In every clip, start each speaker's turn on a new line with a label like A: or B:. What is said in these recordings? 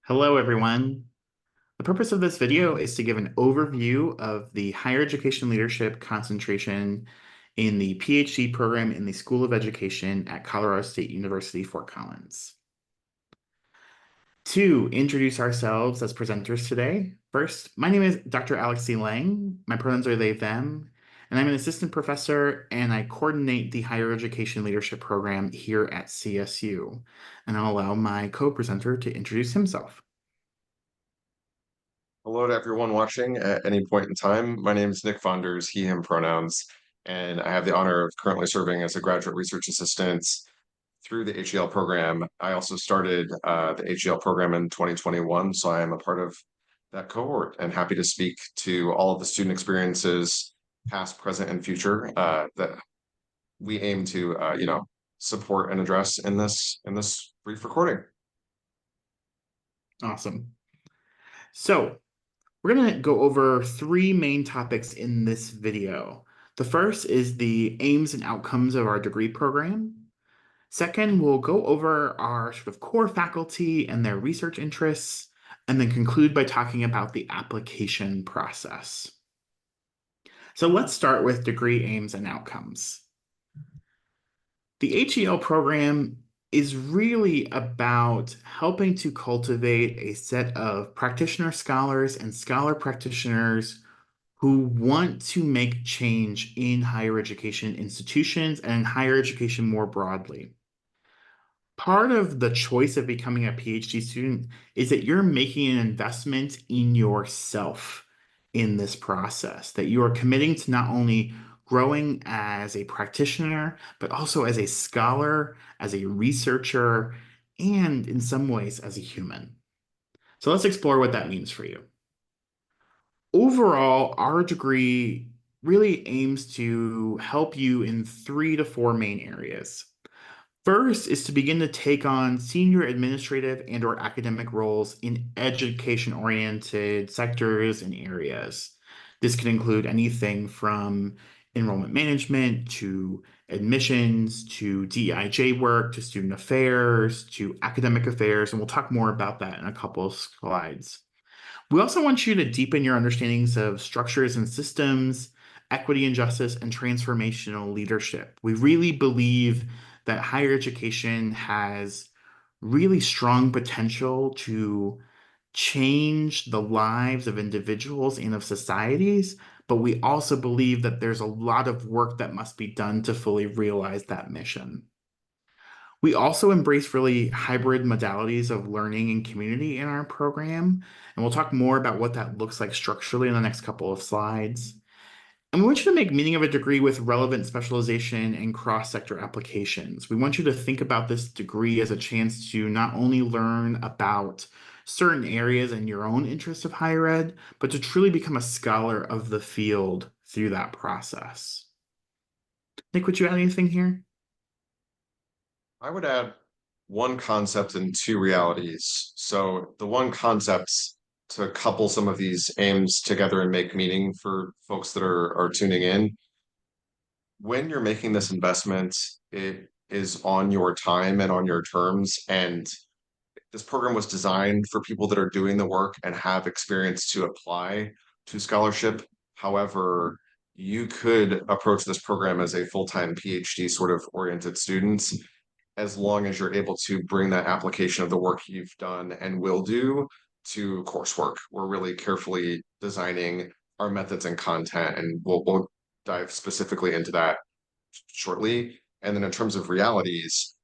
A: Hello, everyone. The purpose of this video is to give an overview of the higher education leadership concentration in the PhD program in the School of Education at Colorado State University, Fort Collins. To introduce ourselves as presenters today, first, my name is Dr. Alex C. Lange. My pronouns are they, them, and I'm an assistant professor and I coordinate the higher education leadership program here at CSU. And I'll allow my co-presenter to introduce himself.
B: Hello to everyone watching at any point in time. My name is Nick Fahnders, he, him pronouns, and I have the honor of currently serving as a graduate research assistant through the HEL program. I also started the HEL program in 2021, so I am a part of that cohort and happy to speak to all of the student experiences, past, present, and future, that we aim to, support and address in this brief recording.
A: Awesome. So, we're going to go over three main topics in this video. The first is the aims and outcomes of our degree program. Second, we'll go over our sort of core faculty and their research interests, and then conclude by talking about the application process. So let's start with degree aims and outcomes. The HEL program is really about helping to cultivate a set of practitioner scholars and scholar practitioners who want to make change in higher education institutions and in higher education more broadly. Part of the choice of becoming a PhD student is that you're making an investment in yourself in this process, that you are committing to not only growing as a practitioner, but also as a scholar, as a researcher, and in some ways as a human. So let's explore what that means for you. Overall, our degree really aims to help you in 3 to 4 main areas. First is to begin to take on senior administrative and/or academic roles in education-oriented sectors and areas. This can include anything from enrollment management to admissions to DEIJ work to student affairs to academic affairs, and we'll talk more about that in a couple of slides. We also want you to deepen your understandings of structures and systems, equity and justice, and transformational leadership. We really believe that higher education has really strong potential to change the lives of individuals and of societies, but we also believe that there's a lot of work that must be done to fully realize that mission. We also embrace really hybrid modalities of learning and community in our program, and we'll talk more about what that looks like structurally in the next couple of slides. And we want you to make meaning of a degree with relevant specialization and cross-sector applications. We want you to think about this degree as a chance to not only learn about certain areas in your own interest of higher ed, but to truly become a scholar of the field through that process. Nick, would you add anything here?
B: I would add one concept and two realities. So the one concept to couple some of these aims together and make meaning for folks that are tuning in. When you're making this investment, it is on your time and on your terms. And this program was designed for people that are doing the work and have experience to apply to scholarship. However, you could approach this program as a full-time PhD sort of oriented student as long as you're able to bring that application of the work you've done and will do to coursework. We're really carefully designing our methods and content, and we'll dive specifically into that shortly. And then in terms of realities,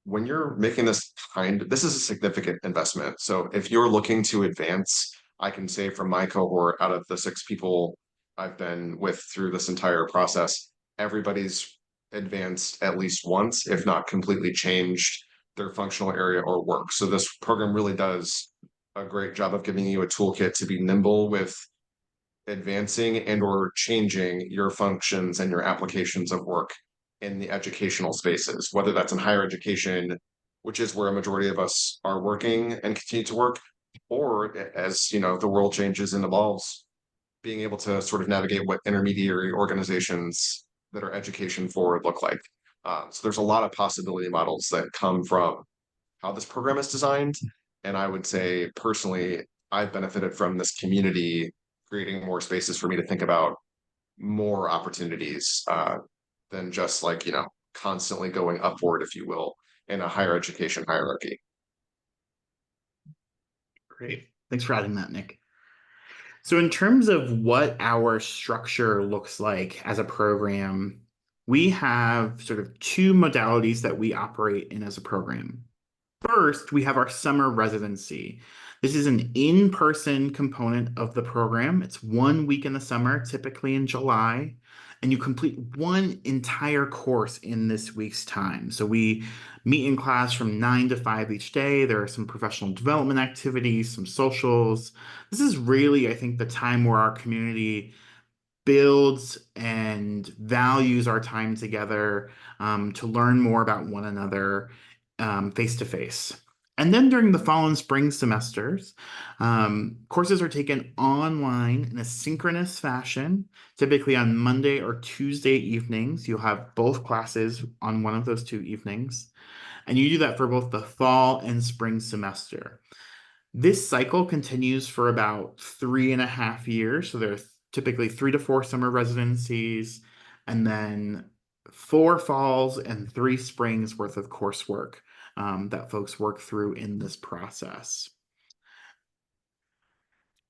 B: when you're making this is a significant investment. So if you're looking to advance, I can say from my cohort, out of the 6 people I've been with through this entire process, everybody's advanced at least once, if not completely changed their functional area or work. So this program really does a great job of giving you a toolkit to be nimble with advancing and or changing your functions and your applications of work in the educational spaces, whether that's in higher education, which is where a majority of us are working and continue to work, or as the world changes and evolves, being able to sort of navigate what intermediary organizations that are education forward look like. So there's a lot of possibility models that come from how this program is designed. And I would say personally, I've benefited from this community creating more spaces for me to think about more opportunities than just like, constantly going upward, if you will, in a higher education hierarchy.
A: Great. Thanks for adding that, Nick. So, in terms of what our structure looks like as a program, we have sort of two modalities that we operate in as a program. First, we have our summer residency. This is an in-person component of the program. It's 1 week in the summer, typically in July, and you complete one entire course in this week's time. So we meet in class from 9 to 5 each day. There are some professional development activities, some socials. This is really, I think, the time where our community builds and values our time together to learn more about one another face to face. And then during the fall and spring semesters, courses are taken online in a synchronous fashion, typically on Monday or Tuesday evenings. You'll have both classes on one of those two evenings. And you do that for both the fall and spring semester. This cycle continues for about 3.5 years. So there's typically 3 to 4 summer residencies, and then 4 falls and 3 springs worth of coursework that folks work through in this process.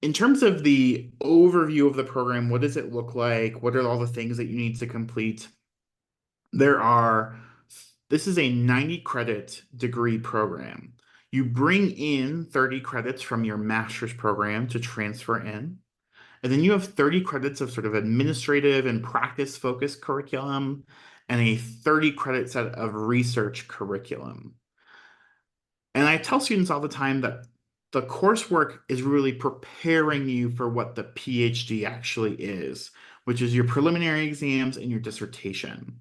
A: In terms of the overview of the program, what does it look like? What are all the things that you need to complete? There are, this is a 90 credit degree program. You bring in 30 credits from your master's program to transfer in. And then you have 30 credits of sort of administrative and practice focused curriculum and a 30 credit set of research curriculum. And I tell students all the time that the coursework is really preparing you for what the PhD actually is, which is your preliminary exams and your dissertation.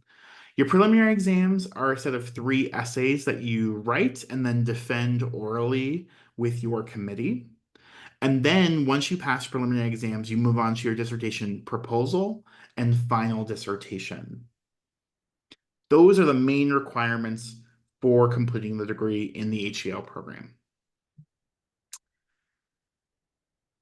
A: Your preliminary exams are a set of 3 essays that you write and then defend orally with your committee. And then once you pass preliminary exams, you move on to your dissertation proposal and final dissertation. Those are the main requirements for completing the degree in the HEL program.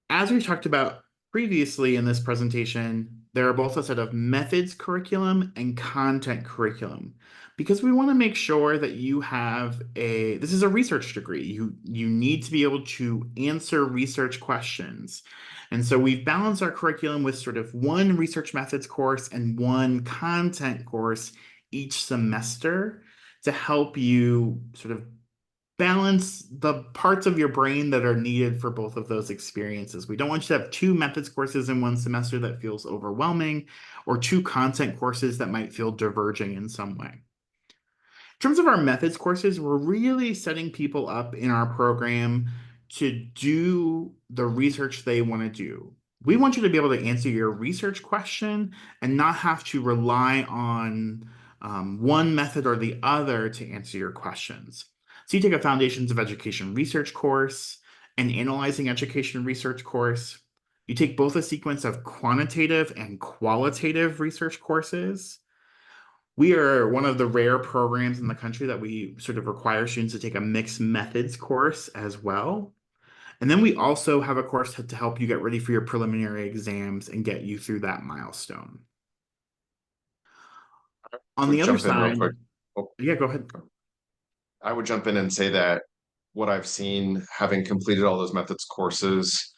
A: As we talked about previously in this presentation, there are both a set of methods curriculum and content curriculum because we want to make sure that you have this is a research degree. You need to be able to answer research questions. And so we've balanced our curriculum with sort of one research methods course and one content course each semester to help you sort of balance the parts of your brain that are needed for both of those experiences. We don't want you to have 2 methods courses in one semester that feels overwhelming, or 2 content courses that might feel diverging in some way. In terms of our methods courses, we're really setting people up in our program to do the research they want to do. We want you to be able to answer your research question and not have to rely on one method or the other to answer your questions. So you take a Foundations of Education research course, an Analyzing Education research course. You take both a sequence of quantitative and qualitative research courses. We are one of the rare programs in the country that we sort of require students to take a mixed methods course as well. And then we also have a course to help you get ready for your preliminary exams and get you through that milestone. On
B: Would
A: the other
B: jump in real
A: side,
B: quick. Oh,
A: yeah, go ahead.
B: I would jump in and say that what I've seen having completed all those methods courses,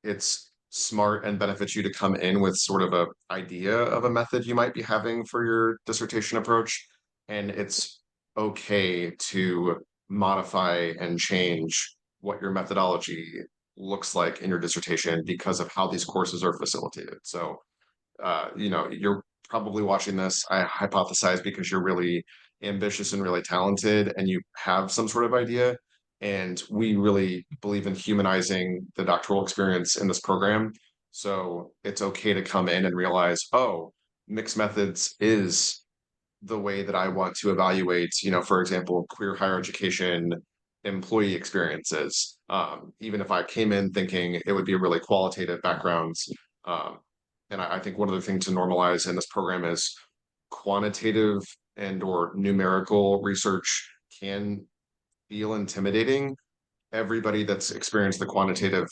B: it's smart and benefits you to come in with sort of a idea of a method you might be having for your dissertation approach. And it's okay to modify and change what your methodology looks like in your dissertation because of how these courses are facilitated. So you're probably watching this, I hypothesize, because you're really ambitious and really talented and you have some sort of idea. And we really believe in humanizing the doctoral experience in this program. So it's okay to come in and realize, oh, mixed methods is the way that I want to evaluate, for example, queer higher education employee experiences. Even if I came in thinking it would be a really qualitative backgrounds, um, and I think one of the things to normalize in this program is quantitative and or numerical research can feel intimidating, everybody that's experienced the quantitative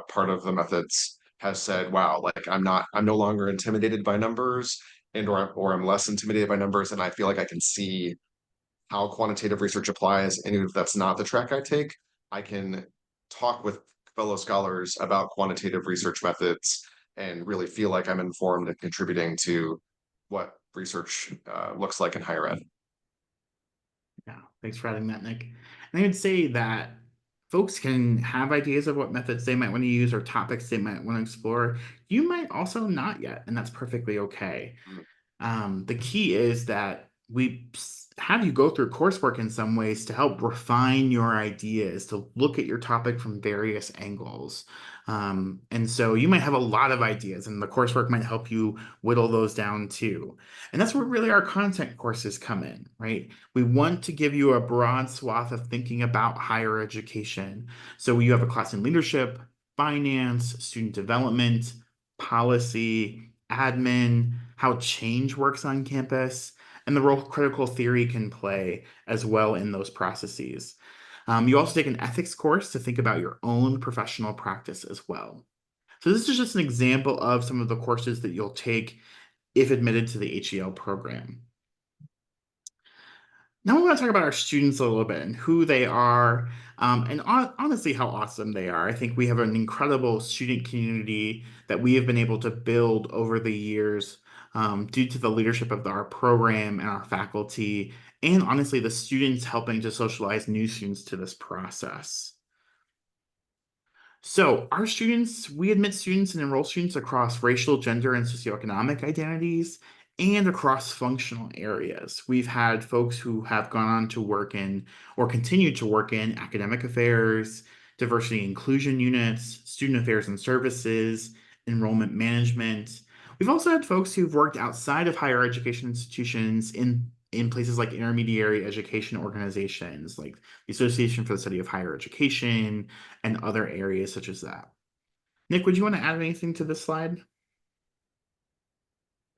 B: part of the methods has said, wow, like I'm no longer intimidated by numbers or I'm less intimidated by numbers. And I feel like I can see how quantitative research applies. And if that's not the track I take, I can talk with fellow scholars about quantitative research methods and really feel like I'm informed and contributing to what research looks like in higher ed.
A: Yeah, thanks for adding that, Nick. And I would say that folks can have ideas of what methods they might want to use or topics they might want to explore. You might also not yet, and that's perfectly okay.
B: Mm.
A: The key is that we have you go through coursework in some ways to help refine your ideas, to look at your topic from various angles. And so you might have a lot of ideas, and the coursework might help you whittle those down too. And that's where really our content courses come in, right? We want to give you a broad swath of thinking about higher education. So you have a class in leadership, finance, student development, policy, admin, how change works on campus, and the role critical theory can play as well in those processes. You also take an ethics course to think about your own professional practice as well. So this is just an example of some of the courses that you'll take if admitted to the HEL program. Now we want to talk about our students a little bit and who they are, and honestly, how awesome they are. I think we have an incredible student community that we have been able to build over the years due to the leadership of our program and our faculty, and honestly, the students helping to socialize new students to this process. So, our students, we admit students and enroll students across racial, gender, and socioeconomic identities and across functional areas. We've had folks who have gone on to work in or continue to work in academic affairs, diversity and inclusion units, student affairs and services, enrollment management. We've also had folks who've worked outside of higher education institutions in places like intermediary education organizations, like the Association for the Study of Higher Education, and other areas such as that. Nick, would you want to add anything to this slide?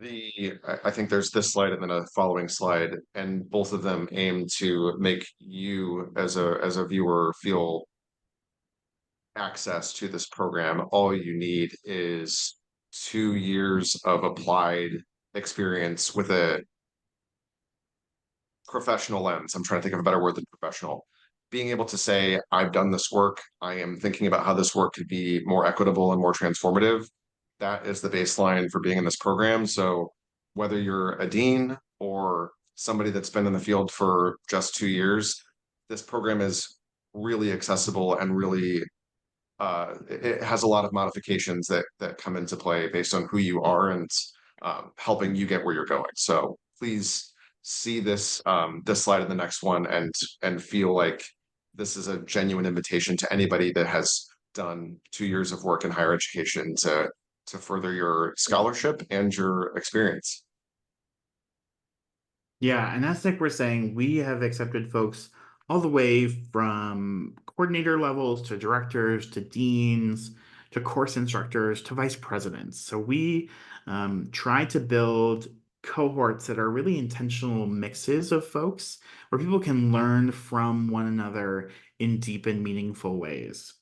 B: I think there's this slide and then a following slide, and both of them aim to make you as a viewer feel access to this program. All you need is 2 years of applied experience with a professional lens. I'm trying to think of a better word than professional. Being able to say, I've done this work, I am thinking about how this work could be more equitable and more transformative. That is the baseline for being in this program. So whether you're a dean or somebody that's been in the field for just 2 years, this program is really accessible and really it has a lot of modifications that come into play based on who you are and helping you get where you're going. So please see this slide in the next one and feel like this is a genuine invitation to anybody that has done 2 years of work in higher education to further your scholarship and your experience.
A: Yeah, and as Nick we're saying, we have accepted folks all the way from coordinator levels to directors to deans to course instructors to vice presidents. So we try to build cohorts that are really intentional mixes of folks where people can learn from one another in deep and meaningful ways.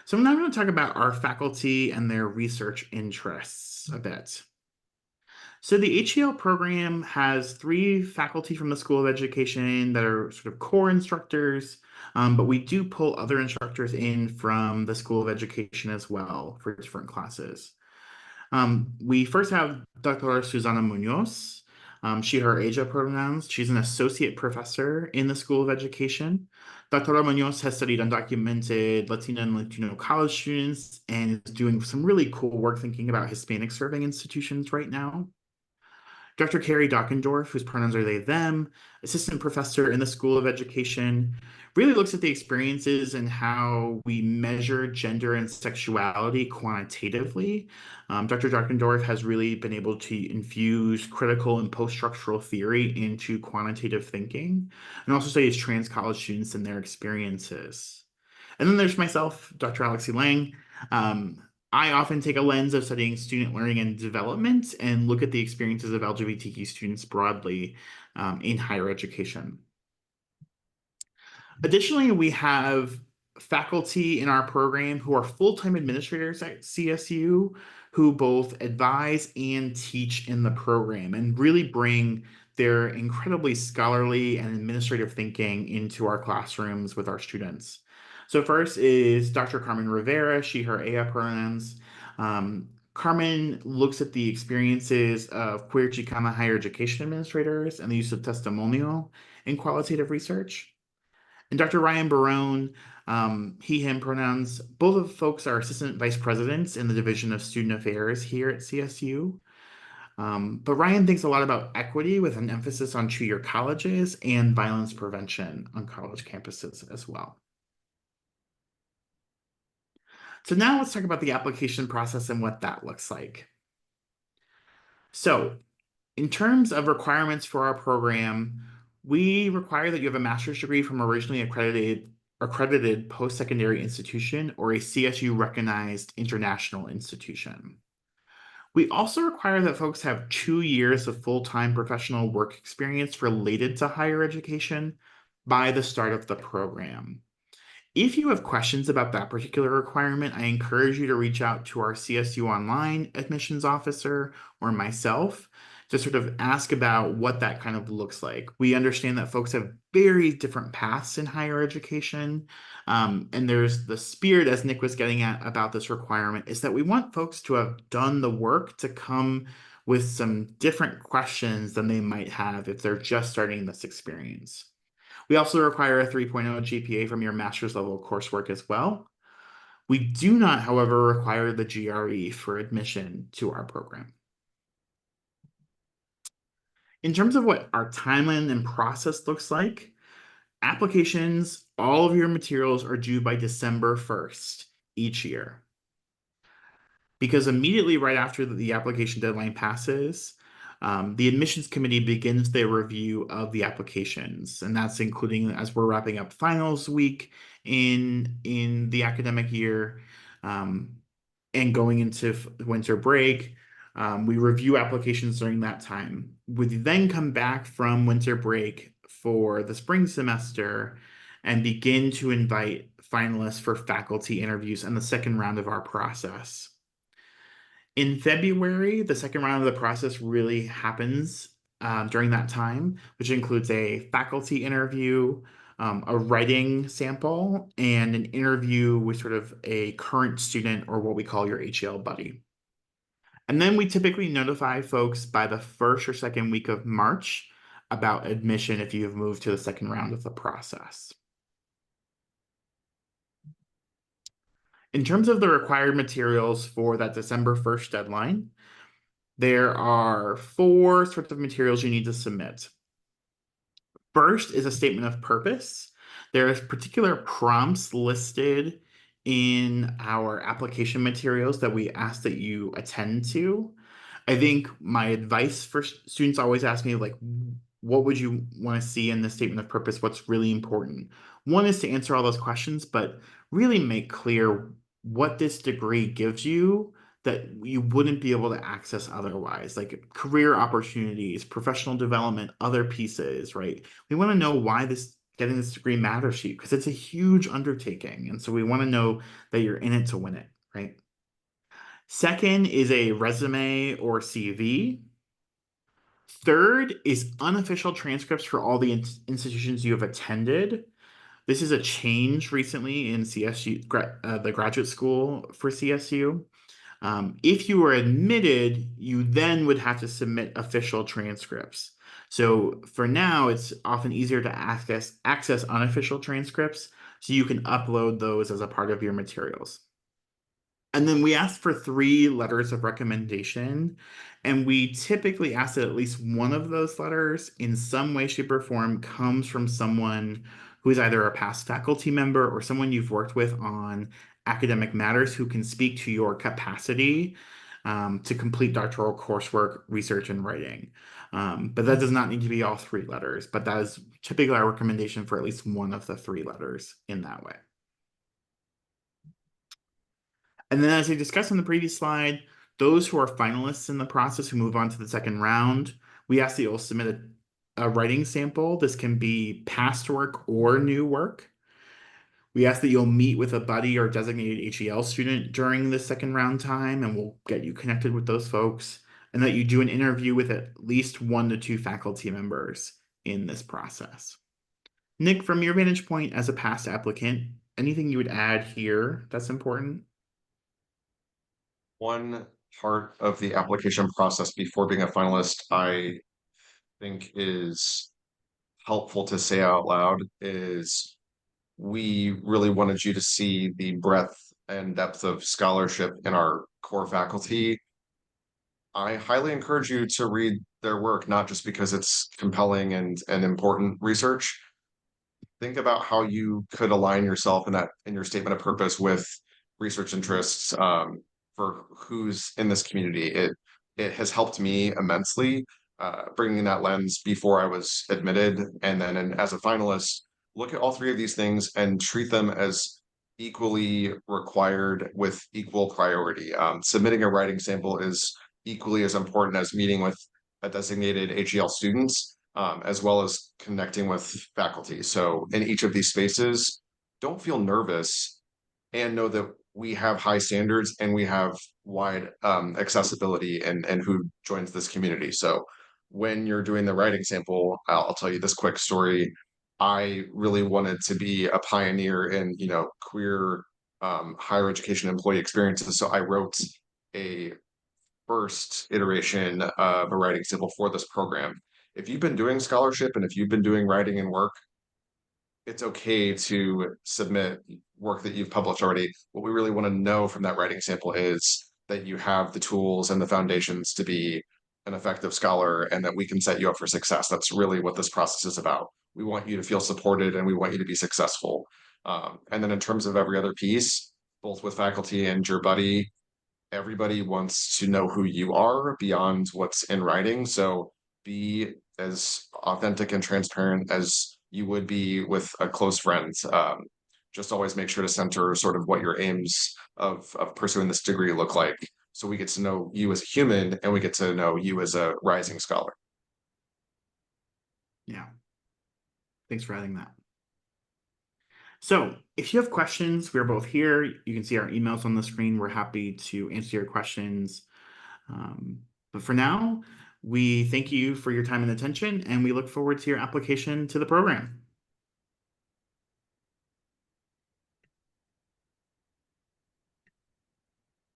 A: So now I'm going to talk about our faculty and their research interests a bit. So the HEL program has three faculty from the School of Education that are sort of core instructors, but we do pull other instructors in from the School of Education as well for different classes. We first have Dr. Susana Munoz. She, her, ella pronouns. She's an associate professor in the School of Education. Dr. Munoz has studied undocumented Latina and Latino college students and is doing some really cool work thinking about Hispanic serving institutions right now. Dr. Carrie Dockendorf, whose pronouns are they, them, assistant professor in the School of Education, really looks at the experiences and how we measure gender and sexuality quantitatively. Dr. Dockendorf has really been able to infuse critical and post-structural theory into quantitative thinking and also studies trans college students and their experiences. And then there's myself, Dr. Alexi Lange. Um, I often take a lens of studying student learning and development and look at the experiences of LGBTQ students broadly in higher education. Additionally, we have faculty in our program who are full-time administrators at CSU who both advise and teach in the program and really bring their incredibly scholarly and administrative thinking into our classrooms with our students. So first is Dr. Carmen Rivera, she, her, ella pronouns. Carmen looks at the experiences of queer Chicana higher education administrators and the use of testimonial in qualitative research. And Dr. Ryan Barone, he, him pronouns, both of the folks are assistant vice presidents in the Division of Student Affairs here at CSU. But Ryan thinks a lot about equity with an emphasis on two-year colleges and violence prevention on college campuses as well. So now let's talk about the application process and what that looks like. So in terms of requirements for our program, we require that you have a master's degree from originally accredited post-secondary institution or a CSU recognized international institution. We also require that folks have 2 years of full-time professional work experience related to higher education by the start of the program. If you have questions about that particular requirement, I encourage you to reach out to our CSU Online admissions officer or myself to sort of ask about what that kind of looks like. We understand that folks have very different paths in higher education. And there's the spirit, as Nick was getting at about this requirement, is that we want folks to have done the work to come with some different questions than they might have if they're just starting this experience. We also require a 3.0 GPA from your master's level coursework as well. We do not, however, require the GRE for admission to our program. In terms of what our timeline and process looks like, applications, all of your materials are due by December 1st each year. Because immediately right after the application deadline passes, the admissions committee begins their review of the applications, and that's including as we're wrapping up finals week in the academic year, and going into winter break. We review applications during that time. We then come back from winter break for the spring semester and begin to invite finalists for faculty interviews and the second round of our process. In February, the second round of the process really happens during that time, which includes a faculty interview, a writing sample, and an interview with sort of a current student or what we call your HEL buddy. And then we typically notify folks by the first or second week of March about admission if you've moved to the second round of the process. In terms of the required materials for that December 1st deadline, there are 4 sorts of materials you need to submit. First is a statement of purpose. There is particular prompts listed in our application materials that we ask that you attend to. I think my advice for students always ask me, like, what would you want to see in the statement of purpose? What's really important? One is to answer all those questions, but really make clear what this degree gives you that you wouldn't be able to access otherwise, like career opportunities, professional development, other pieces, right? We want to know why getting this degree matters to you because it's a huge undertaking. And so we want to know that you're in it to win it, right? Second is a resume or CV. Third is unofficial transcripts for all the institutions you have attended. This is a change recently in CSU, the graduate school for CSU. If you were admitted, you then would have to submit official transcripts. So for now, it's often easier to access unofficial transcripts, so you can upload those as a part of your materials. And then we ask for 3 letters of recommendation, and we typically ask that at least one of those letters in some way, shape, or form comes from someone who is either a past faculty member or someone you've worked with on academic matters who can speak to your capacity to complete doctoral coursework, research, and writing. But that does not need to be all 3 letters, but that is typically our recommendation for at least one of the 3 letters in that way. And then as I discussed on the previous slide, those who are finalists in the process who move on to the second round, we ask that you'll submit a writing sample. This can be past work or new work. We ask that you'll meet with a buddy or designated HEL student during the second round time, and we'll get you connected with those folks, and that you do an interview with at least 1 to 2 faculty members in this process. Nick, from your vantage point as a past applicant, anything you would add here that's important?
B: One part of the application process before being a finalist, I think is helpful to say out loud is we really wanted you to see the breadth and depth of scholarship in our core faculty. I highly encourage you to read their work, not just because it's compelling and important research. Think about how you could align yourself in that in your statement of purpose with research interests for who's in this community. It has helped me immensely bringing that lens before I was admitted, and then as a finalist, look at all three of these things and treat them as equally required with equal priority. Submitting a writing sample is equally as important as meeting with a designated HEL students as well as connecting with faculty. So in each of these spaces, don't feel nervous and know that we have high standards and we have wide accessibility and who joins this community. So when you're doing the writing sample, I'll tell you this quick story. I really wanted to be a pioneer in, queer higher education employee experiences. So I wrote a first iteration of a writing sample for this program. If you've been doing scholarship and if you've been doing writing and work, it's okay to submit work that you've published already. What we really want to know from that writing sample is that you have the tools and the foundations to be an effective scholar and that we can set you up for success. That's really what this process is about. We want you to feel supported and we want you to be successful. And then in terms of every other piece, both with faculty and your buddy, everybody wants to know who you are beyond what's in writing. So be as authentic and transparent as you would be with a close friend. Just always make sure to center sort of what your aims of pursuing this degree look like. So we get to know you as a human and we get to know you as a rising scholar.
A: Yeah, thanks for adding that. So if you have questions, we're both here. You can see our emails on the screen. We're happy to answer your questions. But for now, we thank you for your time and attention, and we look forward to your application to the program.